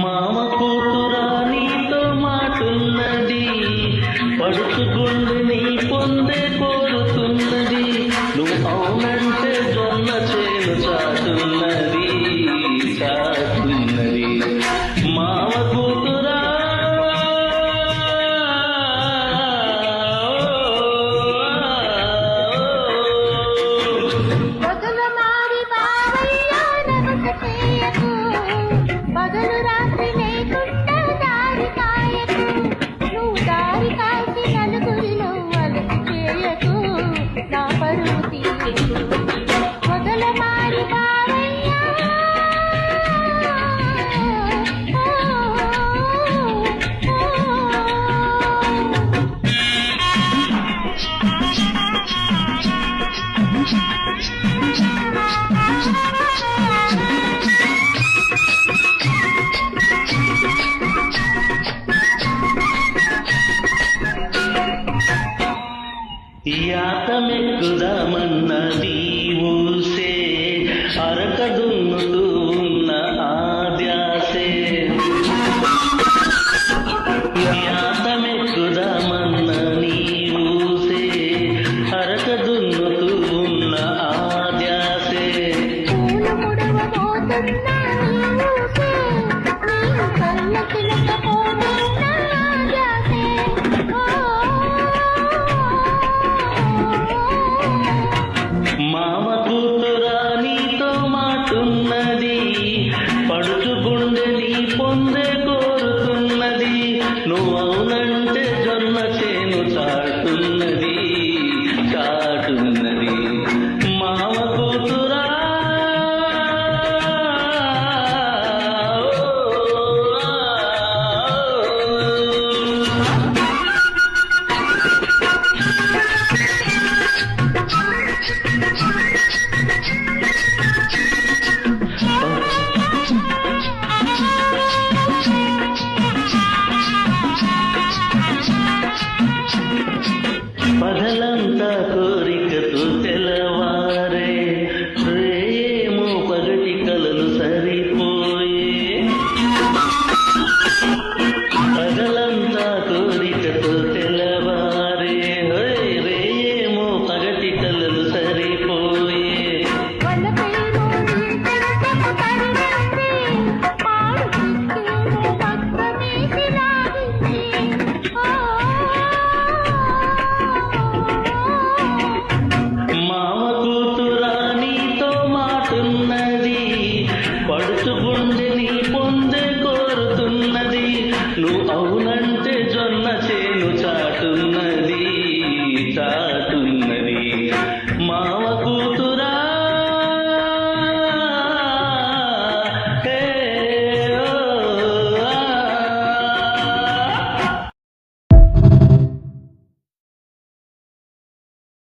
మామ కూతురా నీతో మాటున్నది, పడుచుగుండు నీ పొందే కోరుతున్నది. నువ్వు అవునంటే జొన్న చేను చాటున్నది చాటున్నది. మామ కూతురా బదులు రాత్రి లేకుండా దారి కాయకు, నువ్వు దారి కాసి నలుగురిలో అలసి చేయకు, నా పరువు తీయకు. మొదల మారి బావయ్యా యాతమెక్కుదామన్నది ఊసే, అరకదున్నుతూ ఉన్న ఆద్యాసే. యాతమెక్కుదామన్న నీ ఊసే, అరకదున్నుతూ ఉన్న ఆద్యాసే. పూలు ముడవబోతున్నా నీ ఊసే, నీ కళ్ళ చిలకపోతున్నా ఆద్యాసే. మామ కూతురా నీతో మాటున్నది, పడుచు గుండె నీ పొందే కోరుతున్నది. నువ్వు అవునంటే జొన్న చేను చాటున్నది చాటున్నది. మామ కూతురా పగలంతా కోరికతో తెలవారే, రేమో పగటి కలలు సరిపోయే. పగలంతా కోరికతో తెలవారే, రేమో పగటి కలలు సరిపోయే. మామ కూతురా నీతో మాటున్నది, పడుచు గుండె నీ పొందే కోరుతున్నది. నువ్వు అవునంటే జొన్న చేను చాటున్నది